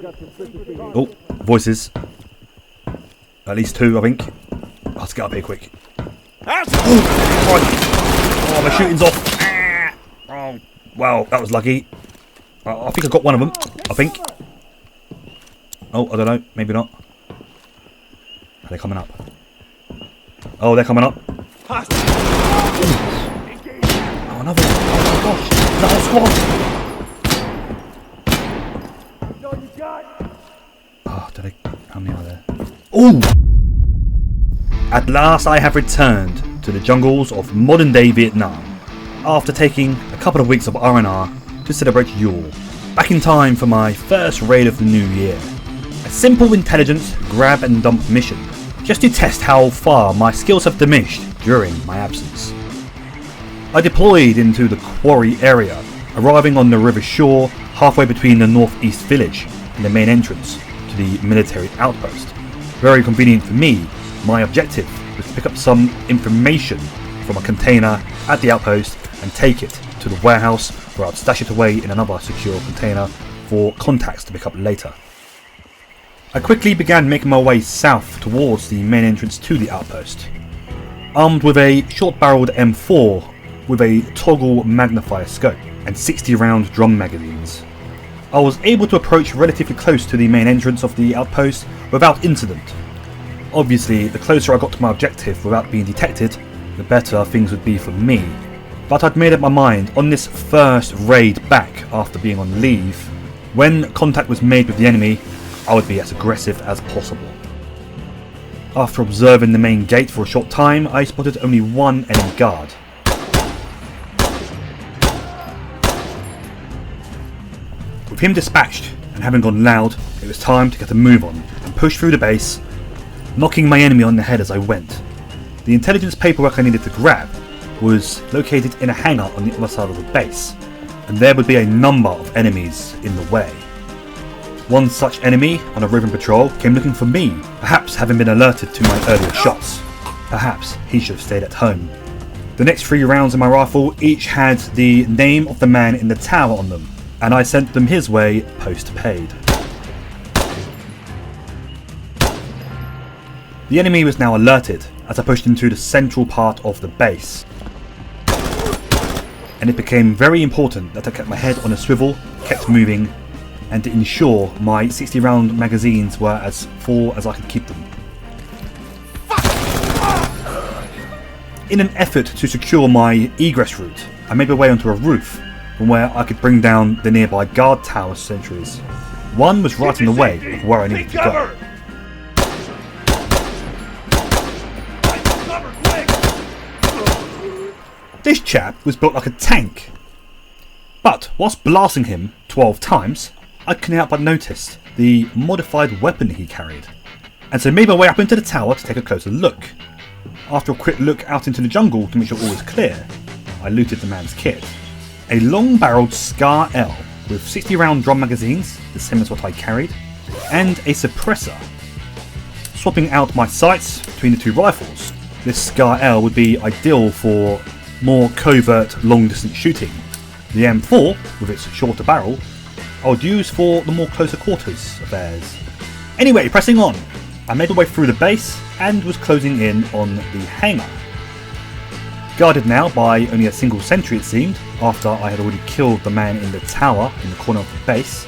Oh, voices. At least two, I think. Let's get up here quick. Oh, my shooting's off. Oh, wow, that was lucky. I think I got one of them. I think. Oh, I don't know. Maybe not. Are they coming up? Oh, they're coming up. Oh, another one. Oh my gosh. The whole squad. Oh, did I? How many are there? Oh! At last I have returned to the jungles of modern day Vietnam after taking a couple of weeks of R&R to celebrate Yule. Back in time for my first raid of the new year. A simple intelligence grab and dump mission, just to test how far my skills have diminished during my absence. I deployed into the Quarry area, arriving on the river shore halfway between the northeast village and the main entrance to the military outpost. Very convenient for me. My objective was to pick up some information from a container at the outpost and take it to the warehouse where I'd stash it away in another secure container for contacts to pick up later. I quickly began making my way south towards the main entrance to the outpost, armed with a short-barreled M4 with a toggle magnifier scope and 60 round drum magazines. I was able to approach relatively close to the main entrance of the outpost without incident. Obviously, the closer I got to my objective without being detected, the better things would be for me. But I'd made up my mind on this first raid back after being on leave. When contact was made with the enemy, I would be as aggressive as possible. After observing the main gate for a short time, I spotted only one enemy guard. With him dispatched and having gone loud, it was time to get a move on and push through the base, knocking my enemy on the head as I went. The intelligence paperwork I needed to grab was located in a hangar on the other side of the base, and there would be a number of enemies in the way. One such enemy on a roving patrol came looking for me, perhaps having been alerted to my earlier shots. Perhaps he should have stayed at home. The next 3 rounds in my rifle each had the name of the man in the tower on them, and I sent them his way post-paid. The enemy was now alerted as I pushed into the central part of the base, and it became very important that I kept my head on a swivel, kept moving, and to ensure my 60 round magazines were as full as I could keep them. In an effort to secure my egress route, I made my way onto a roof from where I could bring down the nearby guard tower sentries. One was right in the way of where I needed to go. This chap was built like a tank, but whilst blasting him 12 times, I couldn't help but notice the modified weapon he carried, and so made my way up into the tower to take a closer look. After a quick look out into the jungle to make sure all was clear, I looted the man's kit. A long-barreled Scar L with 60 round drum magazines, the same as what I carried, and a suppressor. Swapping out my sights between the two rifles, this Scar L would be ideal for more covert long-distance shooting. The M4, with its shorter barrel, I would use for the more closer quarters affairs. Anyway, pressing on, I made my way through the base and was closing in on the hangar. Guarded now by only a single sentry it seemed, after I had already killed the man in the tower in the corner of the base,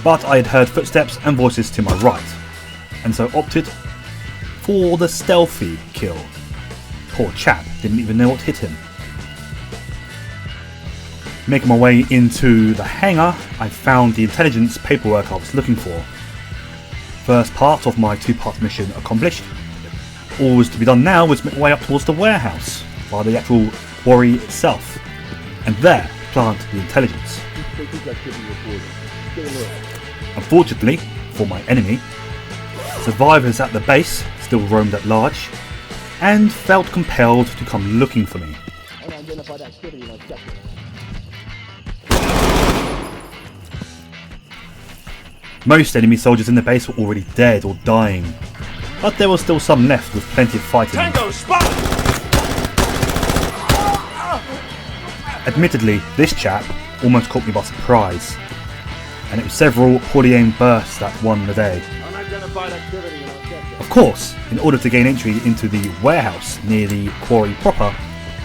but I had heard footsteps and voices to my right, and so opted for the stealthy kill. Poor chap didn't even know what hit him. Making my way into the hangar, I found the intelligence paperwork I was looking for. First part of my 2-part mission accomplished. All was to be done now was to make my way up towards the warehouse, via the actual quarry itself, and there plant the intelligence. Unfortunately, for my enemy, survivors at the base still roamed at large, and felt compelled to come looking for me. Most enemy soldiers in the base were already dead or dying, but there was still some left with plenty of fighting. Tango spot! Admittedly, this chap almost caught me by surprise, and it was several poorly aimed bursts that won the day. Of course, in order to gain entry into the warehouse near the quarry proper,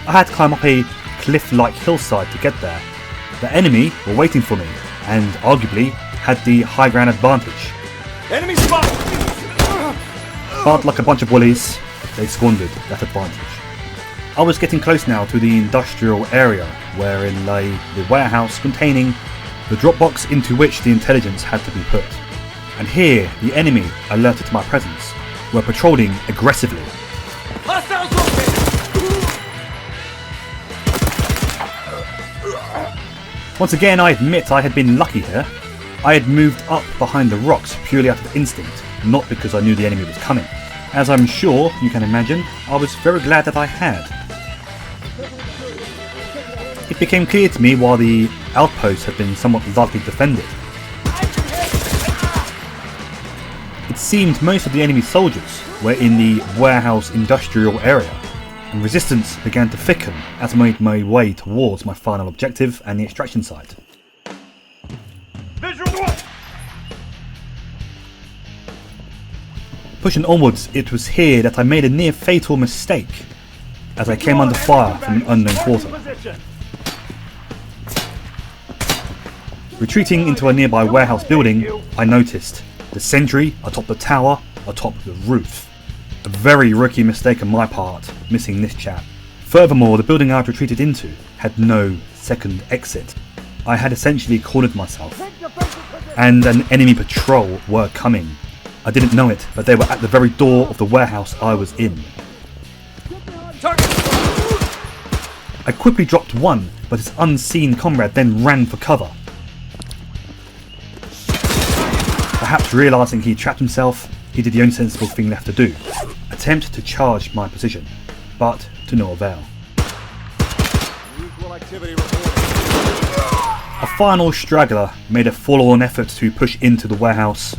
I had to climb up a cliff-like hillside to get there. The enemy were waiting for me, and arguably had the high ground advantage. Enemy spot! But like a bunch of bullies, they squandered that advantage. I was getting close now to the industrial area, wherein lay the warehouse containing the Dropbox into which the intelligence had to be put. And here, the enemy, alerted to my presence, were patrolling aggressively. Hostiles located! Once again, I admit I had been lucky here. I had moved up behind the rocks purely out of instinct, not because I knew the enemy was coming. As I'm sure you can imagine, I was very glad that I had. It became clear to me why the outpost had been somewhat lightly defended. It seemed most of the enemy soldiers were in the warehouse industrial area, and resistance began to thicken as I made my way towards my final objective and the extraction site. Pushing onwards, it was here that I made a near fatal mistake as I came under fire from an unknown quarter. Retreating into a nearby warehouse building, I noticed the sentry atop the tower atop the roof. A very rookie mistake on my part, missing this chap. Furthermore, the building I had retreated into had no second exit. I had essentially cornered myself, and an enemy patrol were coming. I didn't know it, but they were at the very door of the warehouse I was in. I quickly dropped one, but his unseen comrade then ran for cover. Perhaps realising he trapped himself, he did the only sensible thing left to do, attempt to charge my position, but to no avail. A final straggler made a forlorn effort to push into the warehouse,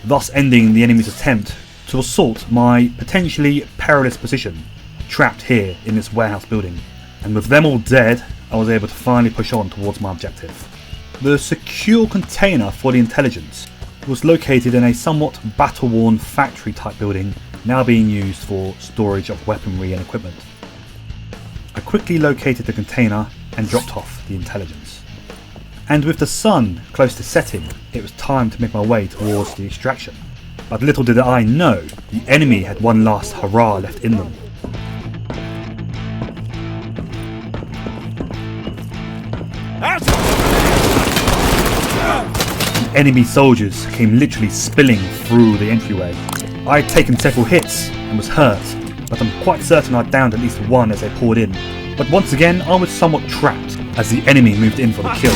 thus ending the enemy's attempt to assault my potentially perilous position, trapped here in this warehouse building. And with them all dead, I was able to finally push on towards my objective. The secure container for the intelligence was located in a somewhat battle-worn factory-type building, now being used for storage of weaponry and equipment. I quickly located the container and dropped off the intelligence. And with the sun close to setting, it was time to make my way towards the extraction. But little did I know, the enemy had one last hurrah left in them. Enemy soldiers came literally spilling through the entryway. I had taken several hits and was hurt, but I'm quite certain I downed at least one as they poured in. But once again, I was somewhat trapped as the enemy moved in for the kill.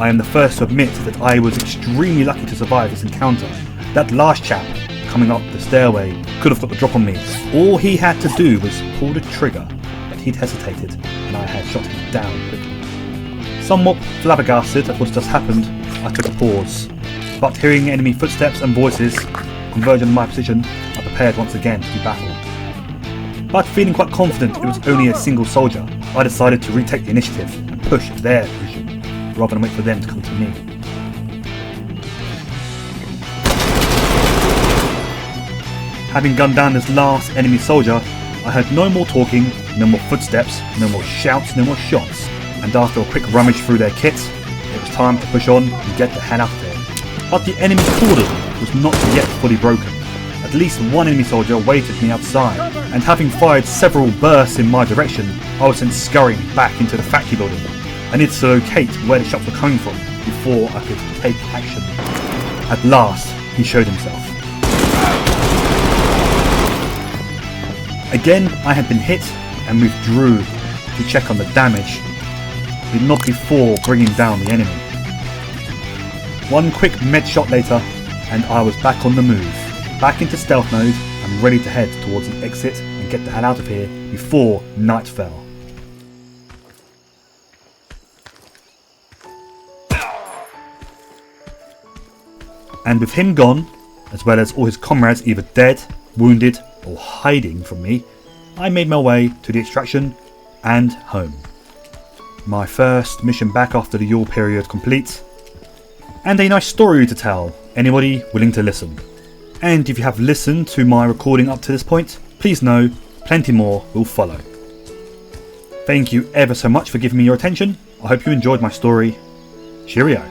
I am the first to admit that I was extremely lucky to survive this encounter. That last chap coming up the stairway could have got the drop on me. All he had to do was pull the trigger, but he'd hesitated and I had shot him down quickly. Somewhat flabbergasted at what just happened, I took a pause, but hearing enemy footsteps and voices converging on my position, I prepared once again to do battle. But feeling quite confident it was only a single soldier, I decided to retake the initiative and push their position, rather than wait for them to come to me. Having gunned down this last enemy soldier, I heard no more talking, no more footsteps, no more shouts, no more shots, and after a quick rummage through their kit, it was time to push on and get the hell out of there. But the enemy cordon was not yet fully broken. At least one enemy soldier waited me outside, and having fired several bursts in my direction, I was then scurrying back into the factory building. I needed to locate where the shots were coming from before I could take action. At last, he showed himself. Again, I had been hit and withdrew to check on the damage, but not before bringing down the enemy. One quick med shot later, and I was back on the move, back into stealth mode and ready to head towards the exit and get the hell out of here before night fell. And with him gone, as well as all his comrades either dead, wounded or hiding from me, I made my way to the extraction and home. My first mission back after the Yule period complete, and a nice story to tell anybody willing to listen. And if you have listened to my recording up to this point, please know plenty more will follow. Thank you ever so much for giving me your attention. I hope you enjoyed my story. Cheerio.